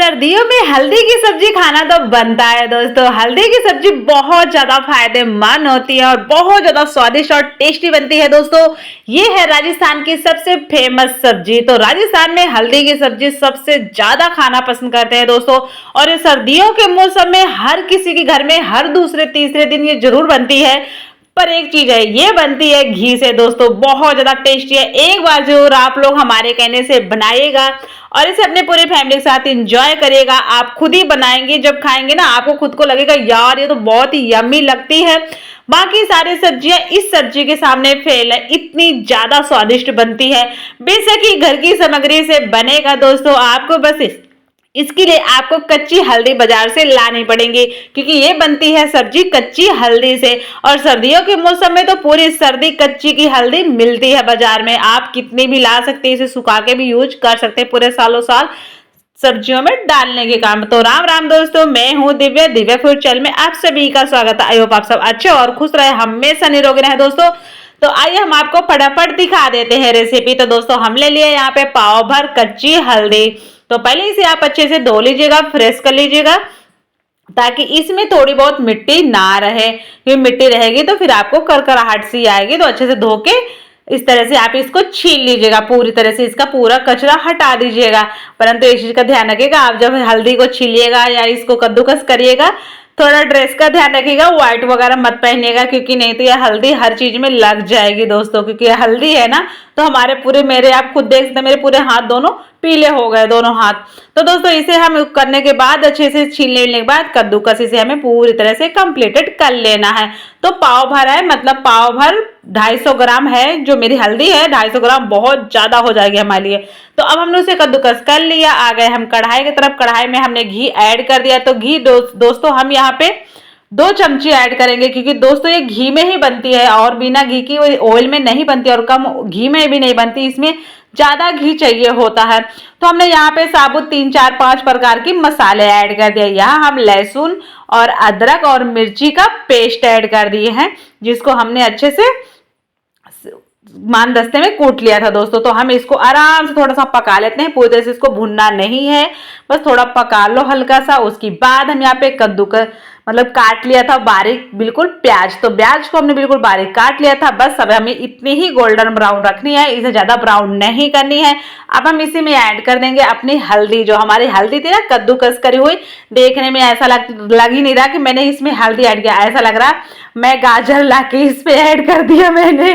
सर्दियों में हल्दी की सब्जी खाना तो बनता है दोस्तों। हल्दी की सब्जी बहुत ज्यादा फायदेमंद होती है और बहुत ज्यादा स्वादिष्ट और टेस्टी बनती है दोस्तों। ये है राजस्थान की सबसे फेमस सब्जी। तो राजस्थान में हल्दी की सब्जी सबसे ज्यादा खाना पसंद करते हैं दोस्तों। और ये सर्दियों के मौसम में हर किसी के घर में हर दूसरे तीसरे दिन ये जरूर बनती है। पर एक चीज है, ये बनती है घी से दोस्तों, बहुत ज्यादा टेस्टी है। एक बार जरूर आप लोग हमारे कहने से बनाइएगा और इसे अपने पूरे फैमिली के साथ एंजॉय करिएगा। आप खुद ही बनाएंगे, जब खाएंगे ना आपको खुद को लगेगा यार ये तो बहुत ही यम्मी लगती है। बाकी सारी सब्जियां इस सब्जी के सामने फेल है, इतनी ज्यादा स्वादिष्ट बनती है। बेशक ही घर की सामग्री से बनेगा दोस्तों, आपको बस इसके लिए आपको कच्ची हल्दी बाजार से लानी पड़ेगी, क्योंकि ये बनती है सब्जी कच्ची हल्दी से। और सर्दियों के मौसम में तो पूरी सर्दी कच्ची की हल्दी मिलती है बाजार में। आप कितनी भी ला सकते हैं, इसे सुखा के भी यूज कर सकते हैं पूरे सालों साल सब्जियों में डालने के काम। तो राम राम दोस्तों, मैं हूँ दिव्या, दिव्या फूड चैनल में आप सभी का स्वागत है। आई होप आप सब अच्छे और खुश रहे, हमेशा निरोगी रहे दोस्तों। तो आइए हम आपको फटाफट दिखा देते हैं रेसिपी। तो दोस्तों हम ले लिए यहाँ पे पाव भर कच्ची हल्दी। तो पहले इसे आप अच्छे से धो लीजिएगा, फ्रेश कर लीजिएगा, ताकि इसमें थोड़ी बहुत मिट्टी ना रहे। क्योंकि मिट्टी रहेगी तो फिर आपको करकराहट सी आएगी। तो अच्छे से धो के इस तरह से आप इसको छील लीजिएगा, पूरी तरह से इसका पूरा कचरा हटा दीजिएगा। परंतु इस चीज का ध्यान रखिएगा, आप जब हल्दी को छीलिएगा या इसको कद्दूकस करिएगा, थोड़ा ड्रेस का ध्यान रखिएगा, व्हाइट वगैरह मत पहनिएगा, क्योंकि नहीं तो यह हल्दी हर चीज में लग जाएगी दोस्तों। क्योंकि यह हल्दी है ना, तो हमारे पूरे, मेरे आप खुद देख सकते हैं, मेरे पूरे हाथ दोनों पीले हो गए, दोनों हाथ। तो दोस्तों इसे हम करने के बाद अच्छे से छीन लेने के बाद कद्दूकस इसे हमें पूरी तरह से कंप्लीटेड कर लेना है। तो पाव भर है, मतलब पाव भर 250 ग्राम है जो मेरी हल्दी है। 250 ग्राम बहुत ज्यादा हो जाएगी हमारे लिए। तो अब हमने उसे कद्दूकस कर लिया। आ गए हम कढ़ाई की तरफ। कढ़ाई में हमने घी ऐड कर दिया। तो घी दोस्तों हम यहाँ पे 2 चमची ऐड करेंगे, क्योंकि दोस्तों ये घी में ही बनती है और बिना घी की ऑयल में नहीं बनती और कम घी में भी नहीं बनती, इसमें ज्यादा घी चाहिए होता है। तो हमने यहाँ पे साबुत 3 4 5 प्रकार की मसाले ऐड कर दिए। यहाँ हम लहसुन और अदरक और मिर्ची का पेस्ट ऐड कर दिए हैं, जिसको हमने अच्छे से मान दस्ते में कूट लिया था दोस्तों। तो हम इसको आराम से थोड़ा सा पका लेते हैं, पूरी तरह से इसको भुनना नहीं है, बस थोड़ा पका लो हल्का सा। उसके बाद हम यहाँ पे कद्दूकस मतलब काट लिया था बारीक बिल्कुल प्याज। तो प्याज को हमने बिल्कुल बारीक काट लिया था। बस अब हमें इतनी ही गोल्डन ब्राउन रखनी है, इसे ज्यादा ब्राउन नहीं करनी है। अब हम इसी में ऐड कर देंगे अपनी हल्दी। जो हमारी हल्दी थी ना कद्दूकस करी हुई, देखने में ऐसा लग ही नहीं रहा कि मैंने इसमें हल्दी ऐड किया, ऐसा लग रहा मैं गाजर लाके इस पे ऐड कर दिया मैंने।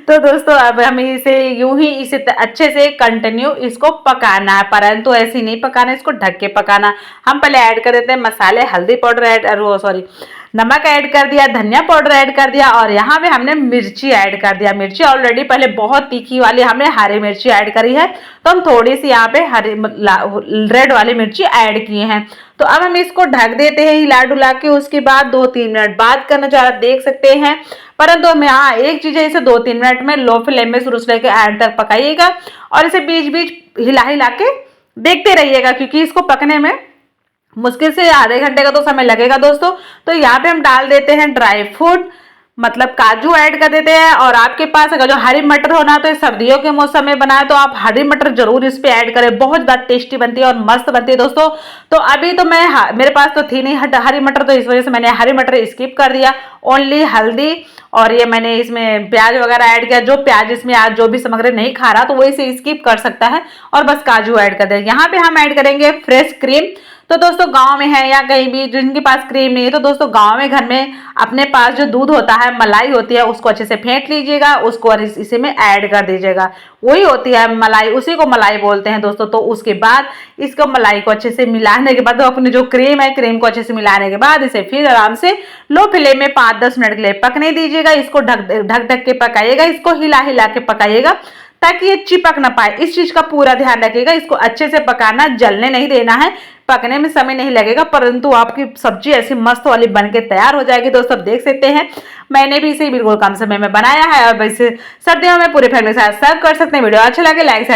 तो दोस्तों अब हमें इसे यूं ही इसे अच्छे से कंटिन्यू इसको पकाना है, परंतु ऐसे नहीं पकाना, इसको ढक के पकाना। हम पहले ऐड कर देते हैं मसाले, हल्दी पाउडर ऐड, नमक ऐड कर दिया, धनिया पाउडर ऐड कर दिया और यहाँ पे हमने मिर्ची ऐड कर दिया। मिर्ची ऑलरेडी पहले बहुत तीखी वाली हमने हरी मिर्ची ऐड करी है, तो हम थोड़ी सी यहाँ पे रेड वाली मिर्ची ऐड किए हैं। तो अब हम इसको ढक देते हैं हिला डुला के। उसके बाद 2-3 मिनट बाद का नजारा देख सकते हैं। परंतु हम यहाँ एक चीज है, इसे 2-3 मिनट में लो फ्लेम में शुरू से लेकर एंड तक पकाइएगा और इसे बीच बीच हिला के देखते रहिएगा, क्योंकि इसको पकने में मुश्किल से आधे घंटे का तो समय लगेगा दोस्तों। तो यहाँ पे हम डाल देते हैं ड्राई फ्रूट, मतलब काजू ऐड कर देते हैं। और आपके पास अगर जो हरी मटर होना तो सर्दियों के मौसम में बनाए तो आप हरी मटर जरूर इस पे ऐड करें, बहुत ज्यादा टेस्टी बनती है और मस्त बनती है दोस्तों। तो अभी तो मेरे पास तो थी नहीं हरी मटर, तो इस वजह से मैंने हरी मटर स्किप कर दिया। ओनली हल्दी और ये मैंने इसमें प्याज वगैरह ऐड किया। जो प्याज इसमें आज जो भी सामग्री नहीं खा रहा तो वो इसे स्किप कर सकता है और बस काजू ऐड कर दे। यहाँ पे हम ऐड करेंगे फ्रेश क्रीम। तो दोस्तों गांव में है या कहीं भी जिनके पास क्रीम नहीं है, तो दोस्तों गांव में घर में अपने पास जो दूध होता है, मलाई होती है, उसको अच्छे से फेंट लीजिएगा, उसको इसी में ऐड कर दीजिएगा। वही होती है मलाई, उसी को मलाई बोलते हैं दोस्तों। तो उसके बाद इसको मलाई को अच्छे से मिलाने के बाद, तो अपनी जो क्रीम है, क्रीम को अच्छे से मिलाने के बाद इसे फिर आराम से लो फ्लेम में 5-10 मिनट के लिए पकने दीजिएगा। इसको ढक के पकाइएगा, इसको हिला हिला के पकाइएगा ताकि ये चिपक ना पाए। इस चीज का पूरा ध्यान रखिएगा। इसको अच्छे से पकाना, जलने नहीं देना है। पकने में समय नहीं लगेगा, परंतु आपकी सब्जी ऐसी मस्त वाली बनके तैयार हो जाएगी दोस्तों। देख सकते हैं मैंने भी इसे बिल्कुल कम समय में बनाया है और वैसे सर्दियों में पूरे फैमिली के साथ सर्व कर सकते हैं। वीडियो अच्छा लगे लाइक